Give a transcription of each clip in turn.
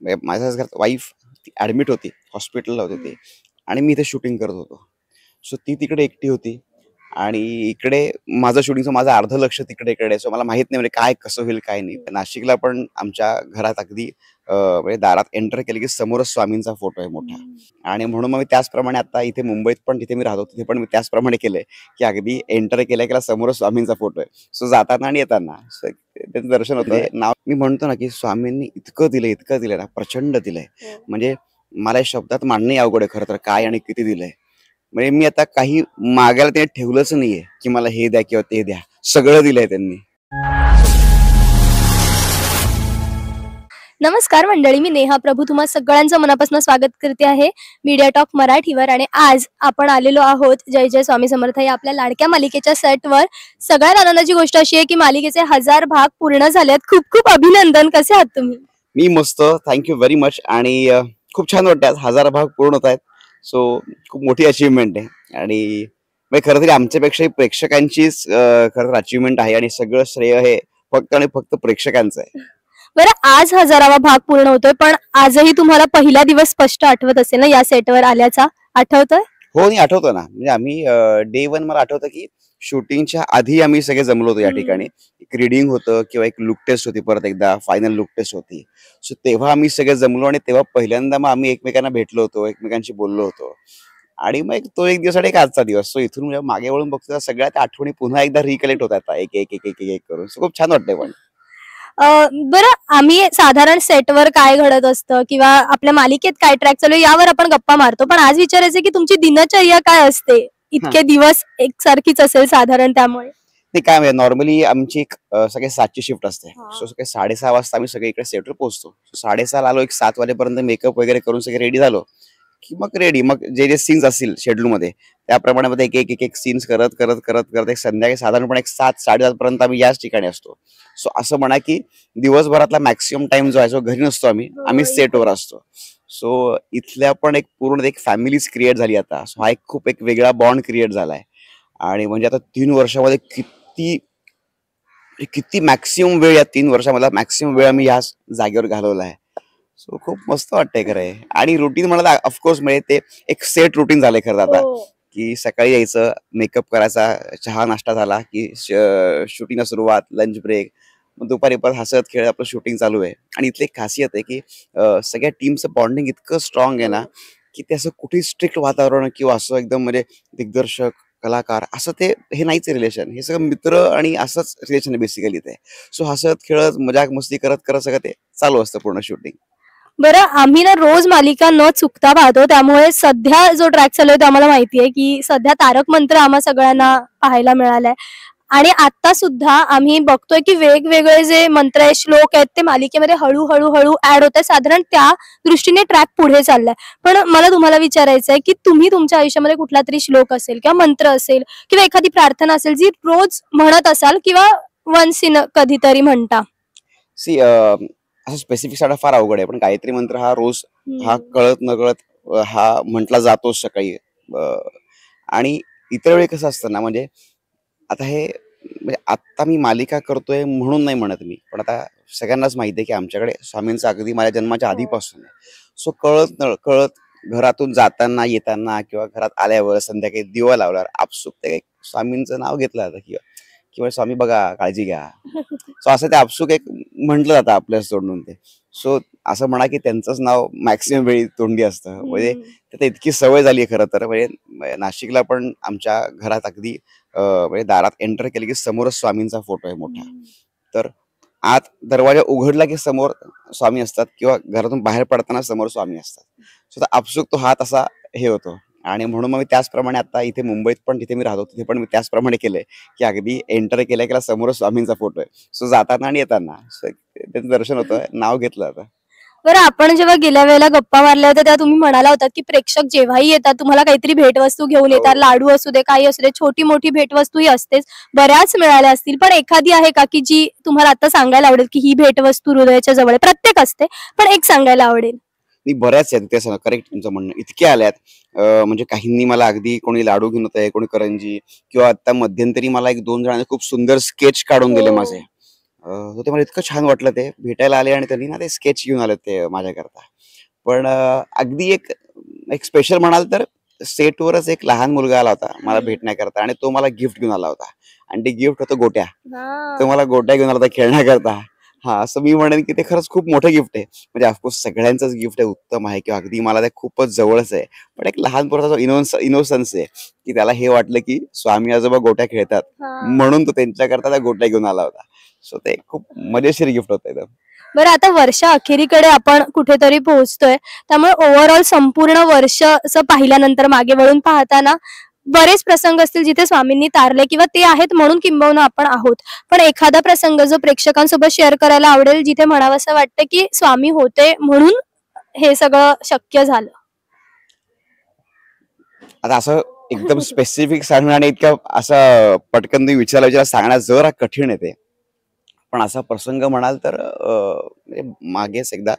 माझ्या घरात wife admit होती, हॉस्पिटलला होते ते, आणि मी इथे शूटिंग करत होतो. सो ती तिकडे एकटी होती आणि इकडे माझं शूटिंगचं माझं अर्ध लक्ष तिकडे. सो मला माहित नाही म्हणजे काय कसं होईल काय नाही. नाशिकला पण आमच्या घरात अगदी म्हणजे दारात एंटर केले की समोरच स्वामींचा फोटो आहे मोठा, आणि म्हणून मग मी त्याचप्रमाणे आता इथे मुंबईत पण जिथे मी राहतो तिथे पण मी त्याचप्रमाणे केलंय की अगदी एंटर केल्या समोरच स्वामींचा फोटो आहे. सो जाताना आणि येताना त्यांचं दर्शन होतं. नाव मी म्हणतो ना की स्वामींनी इतकं दिलंय ना, प्रचंड दिलंय. म्हणजे मला या शब्दात मांडणं अवघड आहे खरं तर, काय आणि किती दिलंय. म्हणजे मी आता काही मागायला ते ठेवलंच नाहीये की मला हे द्या किंवा ते द्या, सगळं दिलंय त्यांनी. नमस्कार मंडळी, मी नेहा प्रभू तुम्हा सगळ्यांचं मनापासून स्वागत करते आहे मीडिया टॉक मराठीवर. आणि आज आपण आलेलो आहोत जय जय स्वामी समर्थ या आपल्या लाडक्या मालिकेच्या सेटवर. सगळ्यात आनंदाची गोष्ट अशी आहे की मालिकेचे 1000 भाग पूर्ण झालेत. खूप खूप अभिनंदन. कसे आहात तुम्ही? मी मस्त, थँक्यू व्हेरी मच. आणि खूप छान वाटतं, 1000 भाग पूर्ण होत आहेत. सो खूप मोठी अचीवमेंट आहे आणि खरं तरी आमच्यापेक्षाही प्रेक्षकांचीच खरं तर अचीवमेंट आहे आणि सगळं श्रेय हे फक्त आणि फक्त प्रेक्षकांचं आहे. बरं, आज 1000वा भाग पूर्ण होतोय, पण आजही तुम्हाला पहिला दिवस स्पष्ट आठवत असेल ना या सेटवर आल्याचा? आठवतोय? हो, नाही आठवतो ना. म्हणजे आम्ही डे 1 मला आठवतं की शूटिंगच्या आधी आम्ही सगळे जमलो होतो या ठिकाणी. एक रीडिंग होतं किंवा एक लुक टेस्ट होती, परत एकदा फायनल लुक टेस्ट होती. सो तेव्हा आम्ही सगळे जमलो आणि तेव्हा पहिल्यांदा मग आम्ही एकमेकांना भेटलो होतो, एकमेकांशी बोललो होतो. आणि मग तो एक दिवस आणि एक आजचा दिवस. सो इथून म्हणजे मागे वळून बघतो सगळ्या त्या आठवणी पुन्हा एकदा रिकलेक्ट होत आहेत एक एक एक एक एक करून. सो खूप छान वाटतंय. पण बरं, आम्ही साधारण सेटवर काय घडत असतं किंवा आपल्या मालिकेत काय ट्रॅक चालू आहे यावर आपण गप्पा मारतो, पण आज विचारायचं की तुमची दिनचर्या काय असते? इतके दिवस एकसारखीच असेल साधारण, त्यामुळे ते काय म्हणजे नॉर्मली आमची एक सगळे 7ची शिफ्ट असते. सो सकाळी 6:30 वाजता आम्ही सगळे इकडे सेटवर पोहोचतो. 6:30 आलो, एक 7 वाजेपर्यंत मेकअप वगैरे करून सगळे रेडी झालो की मग रेडी, मग जे जे सीन्स असतील शेड्यूल मध्ये त्याप्रमाणे मध्ये एक एक एक एक सीन्स करत करत करत करत एक संध्याकाळी साधारणपणे एक 7-7:30 पर्यंत आम्ही याच ठिकाणी असतो. सो असं म्हणा की दिवसभरातला मॅक्सिमम टाइम जो आहे तो घरी नसतो, आम्ही सेटवर असतो. सो इथल्या पण एक पूर्ण एक फॅमिलीज क्रिएट झाली आता. सो हा एक खूप एक वेगळा बॉन्ड क्रिएट झालाय. आणि म्हणजे आता 3 वर्षामध्ये किती किती मॅक्सिमम वेळ, या 3 वर्षामध्ये मॅक्सिमम वेळ आम्ही या जागेवर घालवला आहे. सो खूप मस्त वाटतंय खरं आहे. आणि रुटीन म्हणाला ऑफकोर्स म्हणजे ते एक सेट रुटीन झालंय खरं आता, की सकाळी यायचं, मेकअप करायचा, चहा नाश्ता झाला की शूटिंगला सुरुवात, लंच ब्रेक, मग दुपारी परत हसत खेळत आपलं शूटिंग चालू आहे. आणि इथली एक खासियत आहे की सगळ्या टीमचं बॉन्डिंग इतकं स्ट्रॉंग आहे ना की ते असं कुठेही स्ट्रिक्ट वातावरण किंवा असं एकदम म्हणजे दिग्दर्शक कलाकार असं ते हे नाहीच रिलेशन. हे सगळं मित्र आणि असंच रिलेशन आहे बेसिकली ते. सो हसत खेळत मजाक मस्ती करत करत सगळं ते चालू असतं पूर्ण शूटिंग. बरं, आम्ही ना रोज मालिका न चुकता पाहतो, त्यामुळे सध्या जो ट्रॅक चालू आहे तो आम्हाला माहिती आहे की सध्या तारक मंत्र आम्हा सगळ्यांना पाहायला मिळालाय. आणि आता सुद्धा आम्ही बघतोय की वेगवेगळे जे मंत्र आहे, श्लोक आहेत, ते मालिकेमध्ये हळूहळू हळू ऍड होत आहे. साधारण त्या दृष्टीने ट्रॅक पुढे चाललाय. पण मला तुम्हाला विचारायचं आहे की तुम्ही तुमच्या आयुष्यामध्ये कुठला तरी श्लोक असेल किंवा मंत्र असेल किंवा एखादी प्रार्थना असेल जी रोज म्हणत असाल किंवा वन्स इन कधीतरी म्हणता? सी असं स्पेसिफिक साडा फार अवघड आहे, पण गायत्री मंत्र हा रोज हा कळत नकळत हा म्हटला जातो सकाळी. आणि इतर वेळी कसं असतं ना, म्हणजे आता हे म्हणजे आता मी मालिका करतोय म्हणून नाही म्हणत मी, पण आता सगळ्यांनाच माहिती आहे की आमच्याकडे स्वामींचा अगदी माझ्या जन्माच्या आधीपासून आहे. सो कळत नकळत घरातून जाताना येताना किंवा घरात आल्यावर संध्याकाळी दिवा लावल्यावर आपसुक ते स्वामींचं नाव घेतलं जातं किंवा किंवा स्वामी बघा काळजी घ्या. सो असं ते आपसुक एक म्हटलं जातं आपल्याच तोंडून ते. सो असं म्हणा की त्यांचंच नाव मॅक्सिमम वेळी तोंडी असतं. म्हणजे त्यात इतकी सवय झाली आहे खरं तर. म्हणजे नाशिकला पण आमच्या घरात अगदी म्हणजे दारात एंटर केले की समोरच स्वामींचा फोटो आहे मोठा. तर आत दरवाजा उघडला की समोर स्वामी असतात किंवा घरातून बाहेर पडताना समोर स्वामी असतात. सो आपसुक तो हात असा हे होतो. आणि म्हणून मग मी त्याचप्रमाणे आता इथे मुंबईत पण जिथे मी राहतो तिथे पण मी त्याचप्रमाणे केलंय की अगदी एंटर केल्या समोरच स्वामींचा फोटो आहे. सो जाताना आणि येताना त्यांचं दर्शन होतं, नाव घेतलं जातं. बरं, आपण जेव्हा गेल्या वेळेला गप्पा मारल्या होत्या तेव्हा तुम्ही म्हणाला होतात की प्रेक्षक जेव्हाही येतात तुम्हाला काहीतरी भेटवस्तू घेऊन येतात. लाडू असू दे, काही असू दे, छोटी मोठी भेटवस्तू ही असतेच. बऱ्याच मिळाल्या असतील, पण एखादी आहे का की जी तुम्हाला आता सांगायला आवडेल की ही भेटवस्तू हृदयाच्या जवळ आहे? प्रत्येक असते, पण एक सांगायला आवडेल. बऱ्याच आहेत ते. करेक्ट तुमचं म्हणणं. इतके आल्यात म्हणजे काहींनी मला अगदी कोणी लाडू घेऊन होत आहे, कोणी करंजी, किंवा आता मध्यंतरी मला एक 2 जणांनी खूप सुंदर स्केच काढून दिले माझे. तर ते मला इतकं छान वाटलं, ते भेटायला आले आणि त्यांनी ना ते स्केच घेऊन आले ते माझ्याकरता. पण अगदी एक एक स्पेशल म्हणाल तर सेटवरच एक लहान मुलगा आला होता मला भेटण्याकरता आणि तो मला गिफ्ट घेऊन आला होता आणि ते गिफ्ट होतं गोट्या. तो मला गोट्या घेऊन आला होता खेळण्याकरता. हा, असं मी म्हणेन की ते खरंच खूप मोठं गिफ्ट आहे. म्हणजे ऑफकोर्स सगळ्यांचंच गिफ्ट आहे, उत्तम आहे किंवा अगदी मला ते खूपच जवळच आहे. पण एक लहान पोराचा जो इनोसन्स आहे की त्याला हे वाटलं की स्वामी आजोबा गोट्या खेळतात म्हणून तो त्यांच्याकरता त्या गोट्या घेऊन आला होता. सो ते खूप मजेशीर गिफ्ट होतं एकदम. बरं, आता वर्षा अखेरीकडे आपण कुठेतरी पोहोचतोय, त्यामुळे ओव्हरऑल संपूर्ण वर्ष असं पाहिल्यानंतर मागे वळून पाहताना बरेच प्रसंग असतील जिथे स्वामींनी तारले किंवा ते आहेत म्हणून किंबहुना आपण आहोत. पण एखादा प्रसंग जो प्रेक्षकांसोबत शेअर करायला आवडेल, जिथे म्हणावं असं वाटतं की स्वामी होते म्हणून हे सगळं शक्य झालं. आता असं एकदम स्पेसिफिक सांगणं आणि इतकं असं पटकन तुम्ही विचारला सांगणं जरा कठीण आहे ते. पण असा प्रसंग म्हणाल तर म्हणजे मागेच एकदा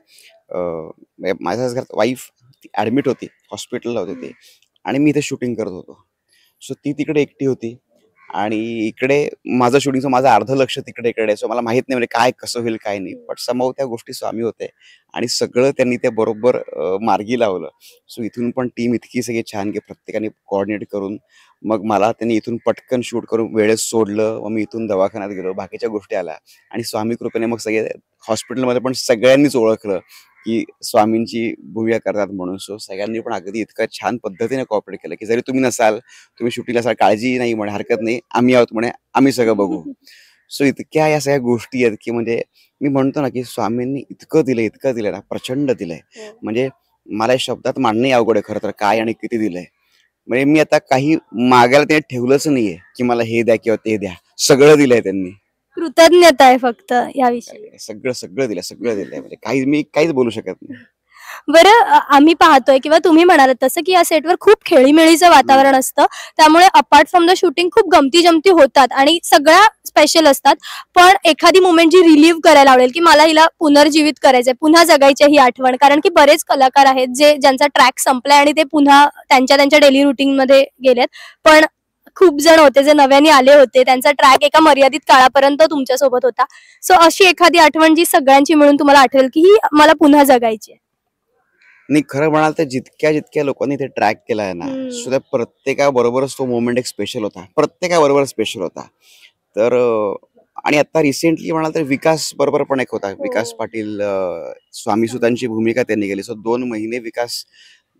म्हणजे माझ्या घरात वाईफ ऍडमिट होती, हॉस्पिटलला होती ती आणि मी इथे शूटिंग करत होतो. सो ती तिकडे एकटी होती आणि इकडे माझं शूटिंगचं माझं अर्ध लक्ष तिकडे. सो मला माहित नाही म्हणजे काय कसं होईल काय नाही. पण समोर त्या गोष्टी स्वामी होते आणि सगळं त्यांनी ते बरोबर मार्गी लावलं. सो इथून पण टीम इतकी सगळी छान की प्रत्येकाने कोऑर्डिनेट करून मग मला त्यांनी इथून पटकन शूट करून वेळेत सोडलं. मग मी इथून दवाखान्यात गेलो, बाकीच्या गोष्टी आल्या आणि स्वामी कृपेने मग सगळे हॉस्पिटलमध्ये पण सगळ्यांनीच ओळखलं की स्वामींची भूमिका करतात म्हणून. सो सगळ्यांनी पण अगदी इतकं छान पद्धतीने कॉपरेट केलं की जरी तुम्ही नसाल, तुम्ही शूटिंगला असाल, काळजी नाही म्हणे, हरकत नाही, आम्ही आहोत म्हणे, आम्ही सगळं बघू. सो इतक्या या सगळ्या गोष्टी आहेत की म्हणजे मी म्हणतो ना की स्वामींनी इतकं दिलंय ना, प्रचंड दिलंय. म्हणजे मला या शब्दात मांडणं अवघड आहे खरं तर, काय आणि किती दिलंय. म्हणजे मी आता काही मागायला ते ठेवलंच नाहीये की मला हे द्या किंवा ते द्या. सगळं दिलंय त्यांनी. कृतज्ञता आहे फक्त याविषयी. सगळं दिलंय म्हणजे काही मी काहीच बोलू शकत नाही. बरं, आम्ही पाहतोय किंवा तुम्ही म्हणालात तसं की या सेटवर खूप खेळीमेळीचं वातावरण असतं, त्यामुळे अपार्ट फ्रॉम द शूटिंग खूप गमती जमती होतात आणि सगळ्या स्पेशल असतात. पण एखादी मुमेंट जी रिलीव्ह करायला आवडेल की मला हिला पुनर्जीवित करायचंय, पुन्हा जगायची ही आठवण, कारण की बरेच कलाकार आहेत जे ज्यांचा ट्रॅक संपलाय आणि ते पुन्हा त्यांच्या डेली रुटीन मध्ये गेलेत. पण खूप जण होते जे नव्याने आले होते, त्यांचा ट्रॅक एका मर्यादित काळापर्यंत तुमच्या सोबत होता. सो अशी एखादी आठवण जी सगळ्यांची मिळून तुम्हाला आठवेल की ही मला पुन्हा जगायची आहे. नाही, खरं म्हणाल तर जितक्या लोकांनी ते ट्रॅक केलाय ना, सो त्या प्रत्येकाबरोबरच तो मोमेंट एक स्पेशल होता. प्रत्येकाबरोबर स्पेशल होता. तर आणि आता रिसेंटली म्हणाल तर विकास बरोबर पण एक होता. विकास पाटील स्वामीसुतांची भूमिका त्यांनी केली. सो 2 महिने विकास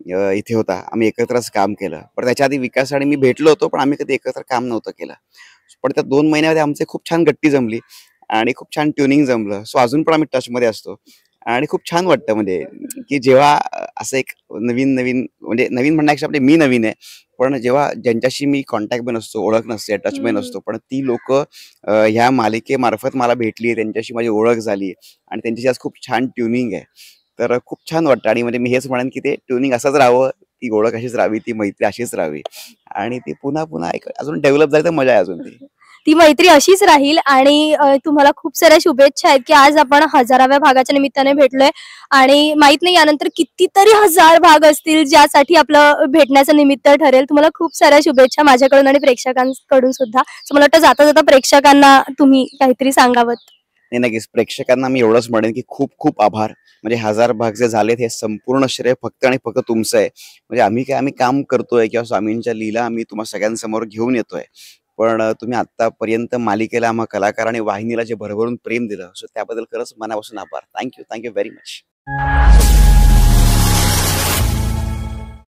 इथे होता. आम्ही एकत्रच काम केलं. पण त्याच्या आधी विकास आणि मी भेटलो होतो, पण आम्ही कधी एकत्र काम नव्हतं केलं. पण त्या 2 महिन्यामध्ये आमची खूप छान गट्टी जमली आणि खूप छान ट्युनिंग जमलं. सो अजून पण आम्ही टचमध्ये असतो आणि खूप छान वाटतं म्हणजे की जेव्हा असं एक नवीन म्हणजे नवीन म्हणण्यापेक्षा आपले मी नवीन आहे. पण जेव्हा ज्यांच्याशी मी कॉन्टॅक्टमध्ये नसतो, ओळख नसते, टचमध्ये नसतो, पण ती लोकं ह्या मालिकेमार्फत मला भेटली, त्यांच्याशी माझी ओळख झाली आणि त्यांच्याशी आज खूप छान ट्युनिंग आहे. तर खूप छान वाटतं आणि म्हणजे मी हेच म्हणेन की ते ट्युनिंग असंच राहावं, ती ओळख अशीच राहावी, ती मैत्री अशीच राहावी आणि ती पुन्हा एक अजून डेव्हलप झाली तर मजा आहे अजून ती. ती मैत्री अशीच राहील आणि तुम्हाला खूप साऱ्या शुभेच्छा आहेत की आज आपण 1000व्या भागाच्या निमित्ताने भेटलोय आणि माहित नाही यानंतर कितीतरी 1000 भाग असतील ज्यासाठी आपलं भेटण्याचं निमित्त ठरेल. तुम्हाला खूप साऱ्या शुभेच्छा माझ्याकडून आणि प्रेक्षकांकडून सुद्धा. So मला वाटतं जाता जाता प्रेक्षकांना तुम्ही काहीतरी सांगावं. नाही, नक्कीच प्रेक्षकांना मी एवढंच म्हणेन की खूप खूप आभार. म्हणजे 1000 भाग जे झालेत हे संपूर्ण श्रेय फक्त आणि फक्त तुमचं आहे. म्हणजे आम्ही काम करतोय किंवा स्वामींच्या लीला आम्ही तुम्हा सगळ्यांसमोर घेऊन येतोय. पण तुम्ही आतापर्यंत मालिकेला, आम्हा कलाकार आणि वाहिनीला जे भरभरून प्रेम दिलं, सो त्याबद्दल खरंच मनापासून आभार. Thank you very much.